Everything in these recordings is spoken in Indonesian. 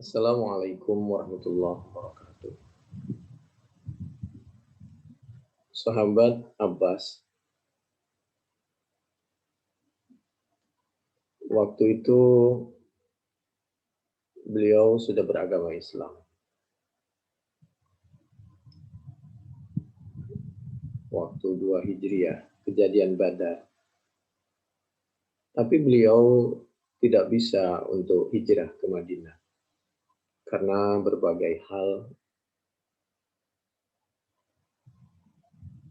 Assalamualaikum warahmatullahi wabarakatuh. Sahabat Abbas, waktu itu beliau sudah beragama Islam. Waktu 2 Hijriah, kejadian Badar. Tapi beliau tidak bisa untuk hijrah ke Madinah karena berbagai hal.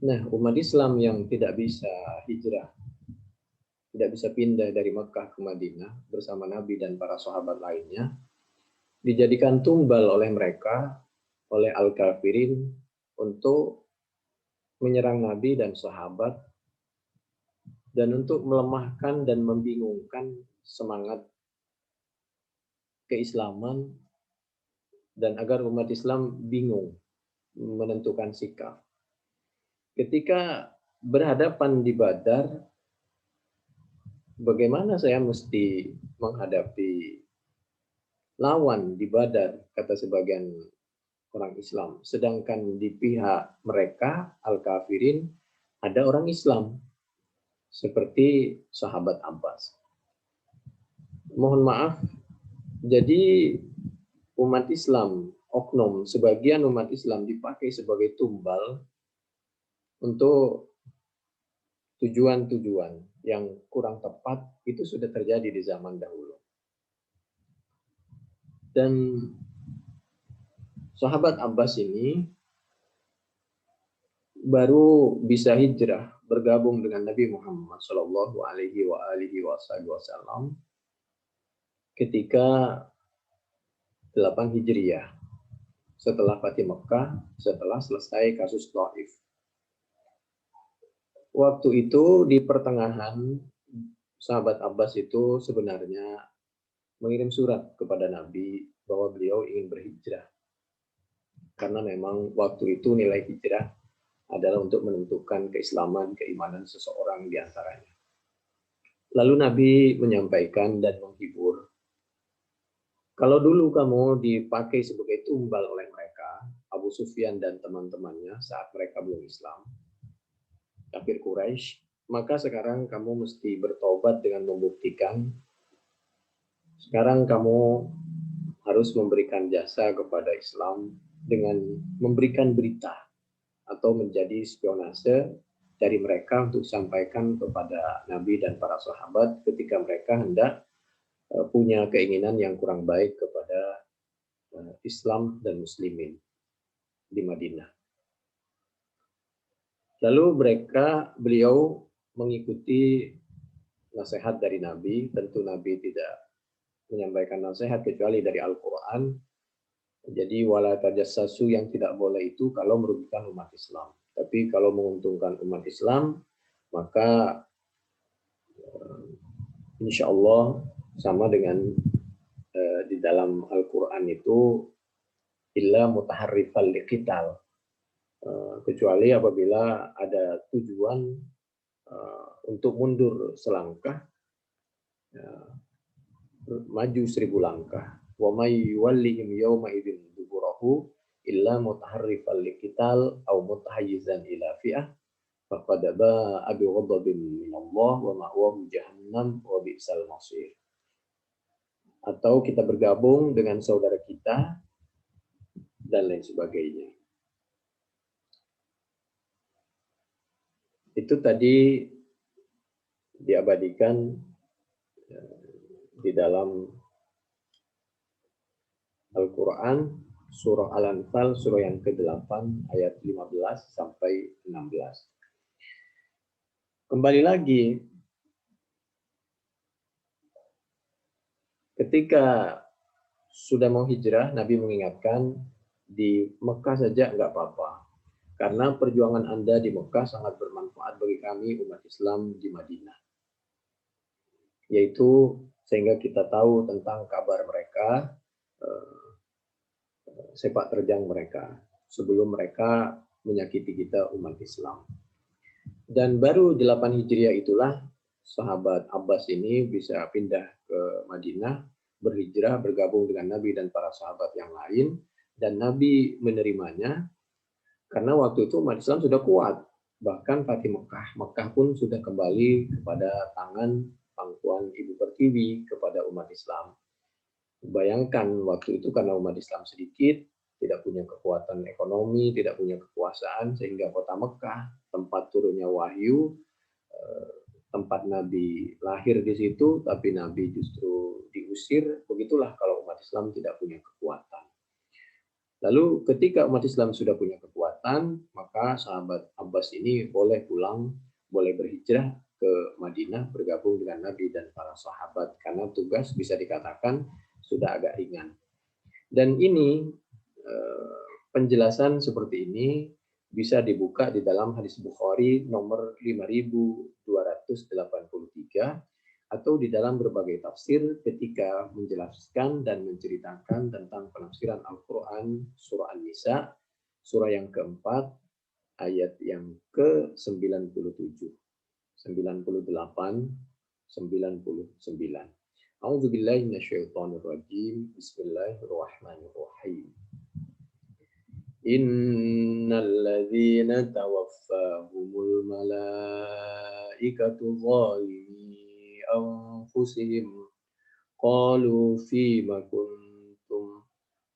Nah, umat Islam yang tidak bisa hijrah, tidak bisa pindah dari Mekah ke Madinah bersama Nabi dan para sahabat lainnya, dijadikan tumbal oleh mereka, oleh Al-Kafirin, untuk menyerang Nabi dan sahabat, dan untuk melemahkan dan membingungkan semangat keislaman, dan agar umat Islam bingung menentukan sikap. Ketika berhadapan di Badar, bagaimana saya mesti menghadapi lawan di Badar, kata sebagian orang Islam. Sedangkan di pihak mereka, Al-Kafirin, ada orang Islam, seperti sahabat Abbas. Mohon maaf, jadi umat Islam, oknum, sebagian umat Islam dipakai sebagai tumbal untuk tujuan-tujuan yang kurang tepat. Itu sudah terjadi di zaman dahulu. Dan sahabat Abbas ini baru bisa hijrah bergabung dengan Nabi Muhammad Shallallahu Alaihi Wasallam ketika 8 Hijriah, setelah Fatih Mekah, setelah selesai kasus Taif. Waktu itu di pertengahan, sahabat Abbas itu sebenarnya mengirim surat kepada Nabi bahwa beliau ingin berhijrah. Karena memang waktu itu nilai hijrah adalah untuk menentukan keislaman, keimanan seseorang di antaranya. Lalu Nabi menyampaikan dan menghibur, kalau dulu kamu dipakai sebagai tumbal oleh mereka, Abu Sufyan dan teman-temannya saat mereka belum Islam, kafir Quraisy, maka sekarang kamu mesti bertobat dengan membuktikan sekarang kamu harus memberikan jasa kepada Islam dengan memberikan berita atau menjadi spionase dari mereka untuk sampaikan kepada Nabi dan para sahabat ketika mereka hendak punya keinginan yang kurang baik kepada Islam dan Muslimin di Madinah. Lalu beliau mengikuti nasihat dari Nabi. Tentu Nabi tidak menyampaikan nasihat kecuali dari Al-Quran. Jadi wala tajassasu, yang tidak boleh itu kalau merugikan umat Islam. Tapi kalau menguntungkan umat Islam, maka insya Allah sama dengan di dalam Al-Quran itu illa mutaharrifal liqital, kecuali apabila ada tujuan untuk mundur selangkah, maju 1000 langkah. Wa may yuwallihim yawma idzin duburahu illa mutaharrifal liqital aw mutahayyizan ila fi'ah faqad ba'a bi ghadabin minallah wa ma'wahu jahannam wa bi'sal masir. Atau kita bergabung dengan saudara kita dan lain sebagainya. Itu tadi diabadikan di dalam Al-Quran, surah Al-Anfal, surah yang ke-8, ayat 15 sampai 16. Kembali lagi, ketika sudah mau hijrah, Nabi mengingatkan, di Mekah saja nggak apa-apa. Karena perjuangan Anda di Mekah sangat bermanfaat bagi kami umat Islam di Madinah. Yaitu sehingga kita tahu tentang kabar mereka, sepak terjang mereka, sebelum mereka menyakiti kita umat Islam. Dan baru 8 Hijriah itulah sahabat Abbas ini bisa pindah ke Madinah berhijrah, bergabung dengan Nabi dan para sahabat yang lain, dan Nabi menerimanya karena waktu itu umat Islam sudah kuat. Bahkan Fatih Mekah, Mekah pun sudah kembali kepada tangan pangkuan Ibu Pertiwi kepada umat Islam. Bayangkan waktu itu karena umat Islam sedikit, tidak punya kekuatan ekonomi, tidak punya kekuasaan, sehingga kota Mekah, tempat turunnya wahyu, tempat Nabi lahir di situ, tapi Nabi justru diusir. Begitulah kalau umat Islam tidak punya kekuatan. Lalu ketika umat Islam sudah punya kekuatan, maka sahabat Abbas ini boleh pulang, boleh berhijrah ke Madinah, bergabung dengan Nabi dan para sahabat. Karena tugas bisa dikatakan sudah agak ringan. Dan ini penjelasan seperti ini bisa dibuka di dalam hadis Bukhari nomor 5283 atau di dalam berbagai tafsir ketika menjelaskan dan menceritakan tentang penafsiran Al-Quran surah An-Nisa, surah yang keempat, ayat yang ke-97, 98, 99. A'udzubillahi minasyaitonirrajim. Bismillahirrahmanirrahim. Innal ladzina tawaffahumul malaikatu zalimi anfusihim qalu fima kuntum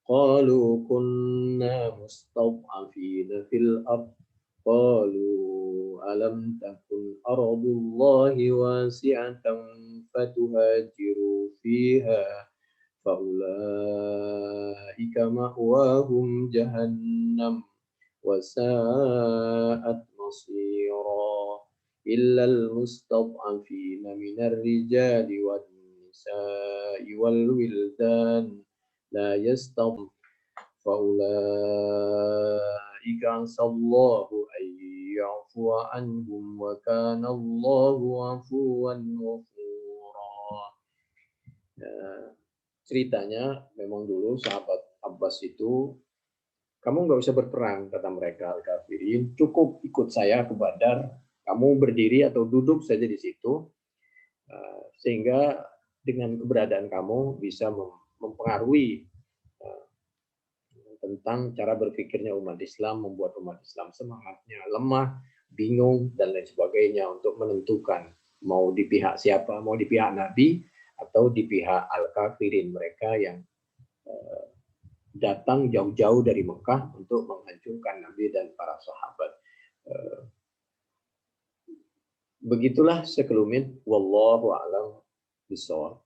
qalu kunna mustad'afina fil ard qalu alam takun ardullahi wasi'atan fatuhajiru fiha faulaika ma'wahum jahannam wasa'at masira illal mustad'afina minar rijali wan nisa'i wal wildan la yastaqim faulaika asallahu ayyafu anhum wa kana Allahu afuwan ghafura. Ceritanya memang dulu sahabat Abbas itu, kamu nggak usah berperang, kata mereka Al-Kafirin, cukup ikut saya ke Badar, kamu berdiri atau duduk saja di situ, sehingga dengan keberadaan kamu bisa mempengaruhi tentang cara berpikirnya umat Islam, membuat umat Islam semangatnya lemah, bingung, dan lain sebagainya untuk menentukan mau di pihak siapa, mau di pihak Nabi, atau di pihak Al-Kafirin, mereka yang datang jauh-jauh dari Mekah untuk menghancurkan Nabi dan para sahabat. Begitulah sekelumit, wallahu a'lam bishawab.